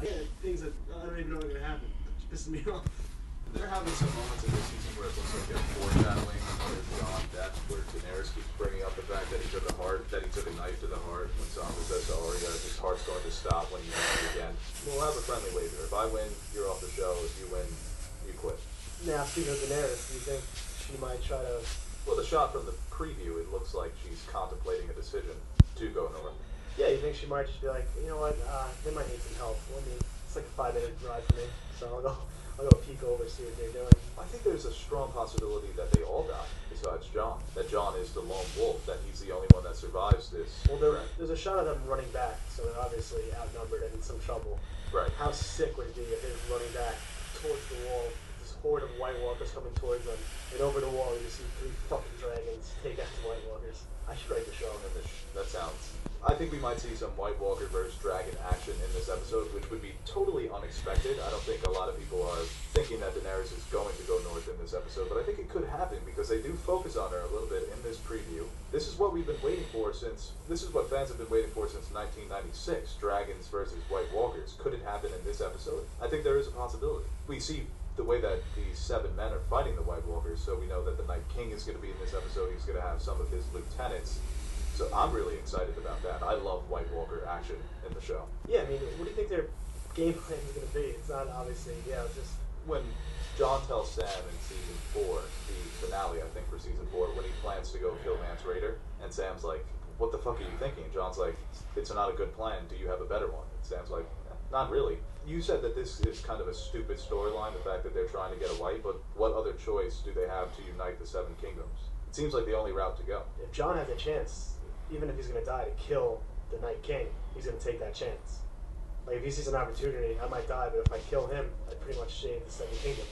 Yeah, things that I don't even know are going to happen. It pisses me off. They're having some moments in this season where it looks like they're foreshadowing whether beyond death, where Daenerys keeps bringing up the fact that he took a knife to the heart when Sansa says to Arya, his heart's going to stop when you meet me again. We'll have a friendly wager. If I win, you're off the show. If you win, you quit. Now, speaking of Daenerys, do you think she might try to... Well, the shot from the preview, it looks like she's contemplating a decision to go north. Yeah, you think she might just be like, you know what, they might need some help. I mean, it's like a 5-minute ride for me, so I'll go peek over, see what they're doing. I think there's a strong possibility that they all die, besides Jon. That Jon is the lone wolf, that he's the only one that survives this. Well, there's a shot of them running back, so they're obviously outnumbered and in some trouble. Right. How sick would it be if they're running back towards the wall, this horde of White Walkers coming towards them, and over the wall you see 3 fucking dragons take out the White Walkers. I should write the show. That sounds... I think we might see some White Walker versus Dragon action in this episode, which would be totally unexpected. I don't think a lot of people are thinking that Daenerys is going to go north in this episode, but I think it could happen because they do focus on her a little bit in this preview. This is what we've been waiting for this is what fans have been waiting for since 1996, Dragons versus White Walkers. Could it happen in this episode? I think there is a possibility. We see the way that these 7 men are fighting the White Walkers, so we know that the Night King is going to be in this episode. He's going to have some of his lieutenants. So I'm really excited about that. I love White Walker action in the show. Yeah, I mean, what do you think their game plan is going to be? It's not obviously, it's just... When Jon tells Sam in season 4, the finale, I think, for season 4, when he plans to go kill Mance Rayder, and Sam's like, what the fuck are you thinking? Jon's like, it's not a good plan. Do you have a better one? And Sam's like, not really. You said that this is kind of a stupid storyline, the fact that they're trying to get a wife, but what other choice do they have to unite the 7 kingdoms? It seems like the only route to go. If Jon has a chance, even if he's going to die to kill the Night King, he's going to take that chance. Like, if he sees an opportunity, I might die, but if I kill him, I pretty much save the 7 kingdom.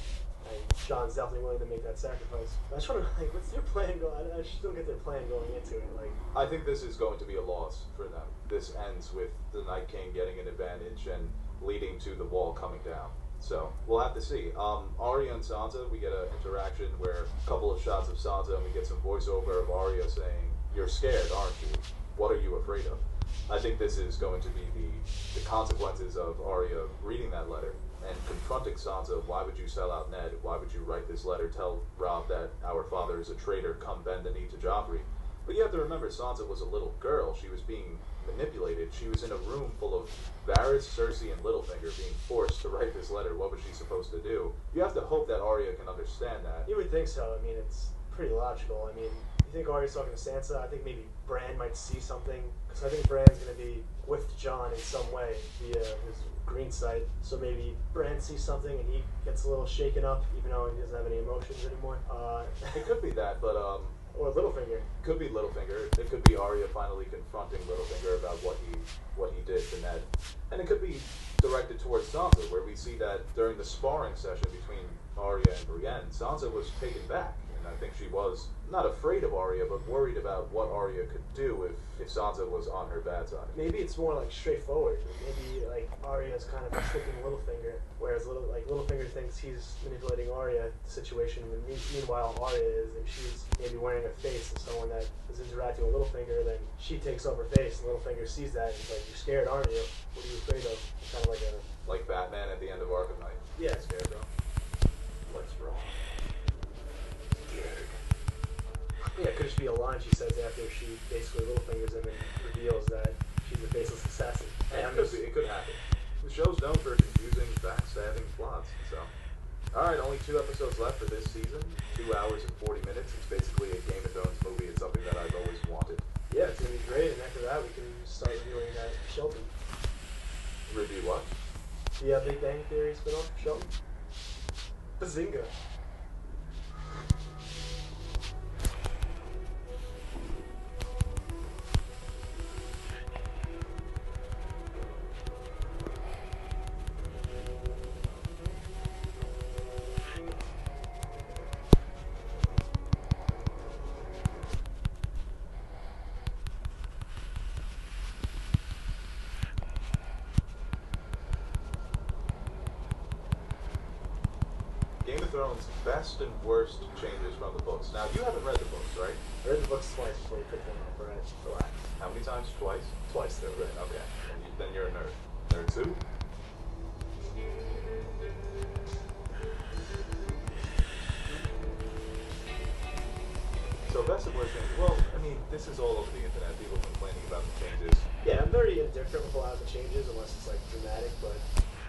And Jon's definitely willing to make that sacrifice. I just want to, what's their plan going? I just don't get their plan going into it. I think this is going to be a loss for them. This ends with the Night King getting an advantage and leading to the wall coming down. So, we'll have to see. Arya and Sansa, we get an interaction where a couple of shots of Sansa and we get some voiceover of Arya saying, "You're scared, aren't you? What are you afraid of?" I think this is going to be the consequences of Arya reading that letter and confronting Sansa. Why would you sell out Ned? Why would you write this letter? Tell Robb that our father is a traitor. Come bend the knee to Joffrey. But you have to remember, Sansa was a little girl. She was being manipulated. She was in a room full of Varys, Cersei, and Littlefinger being forced to write this letter. What was she supposed to do? You have to hope that Arya can understand that. You would think so. I mean, it's pretty logical. I mean, you think Arya's talking to Sansa? I think maybe Bran might see something, because I think Bran's going to be with Jon in some way via his green sight. So maybe Bran sees something and he gets a little shaken up, even though he doesn't have any emotions anymore. It could be that, but or Littlefinger. Could be Littlefinger. It could be Arya finally confronting Littlefinger about what he did to Ned. And it could be directed towards Sansa, where we see that during the sparring session between Arya and Brienne, Sansa was taken back. And I think she was not afraid of Arya, but worried about what Arya could do if Sansa was on her bad side. Maybe it's more straightforward. Maybe Arya's kind of tricking Littlefinger, whereas Littlefinger thinks he's manipulating Arya the situation. And meanwhile, Arya is, and she's maybe wearing a face of someone that is interacting with Littlefinger. Then she takes off her face, and Littlefinger sees that and he's like, "You're scared, aren't you? What are you afraid of?" It's kind of like Batman at the end of Arkham Knight. Yeah, scared, bro. What's wrong? Yeah, it could just be a line she says after she basically Littlefingers him and reveals that she's a faceless assassin. It could happen. The show's known for confusing, backstabbing plots. So, all right, only 2 episodes left for this season. 2 hours and 40 minutes. It's basically a Game of Thrones movie. It's something that I've always wanted. Yeah, it's gonna be great. And after that, we can start reviewing that Shelton. Review what? The Big Bang Theory spinoff, Shelton. Bazinga. Game of Thrones' best and worst changes from the books. Now, you haven't read the books, right? I read the books twice before you picked one up, right? Relax. How many times? Twice? Twice, though. Right, okay. Then you're a nerd. Nerd 2? this is all over the internet. People complaining about the changes. Yeah, I'm very indifferent with a lot of the changes unless it's like dramatic, but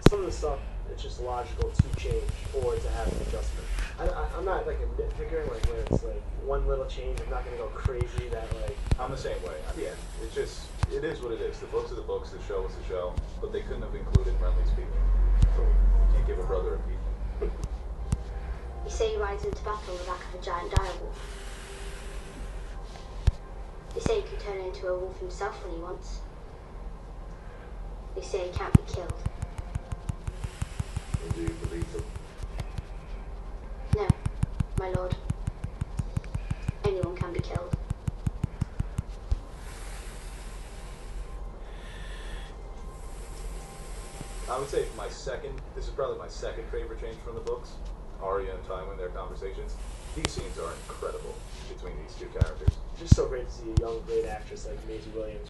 some of the stuff it's just logical to change or to have an adjustment. I'm not like a nitpicker, like where it's like one little change, I'm not gonna go crazy that like. I'm the same way. I mean, it's just, it is what it is. The books are the books, the show is the show, but they couldn't have included Renly's people. You can't give a brother a peep. You say he rides into battle on the back of a giant direwolf. They say he can turn into a wolf himself when he wants. They say he can't be killed. And do you believe them? No, my lord. Anyone can be killed. I would say this is probably my second favorite change from the books. Arya and Tywin, their conversations. These scenes are incredible between these two characters. It's just so great to see a young, great actress like Maisie Williams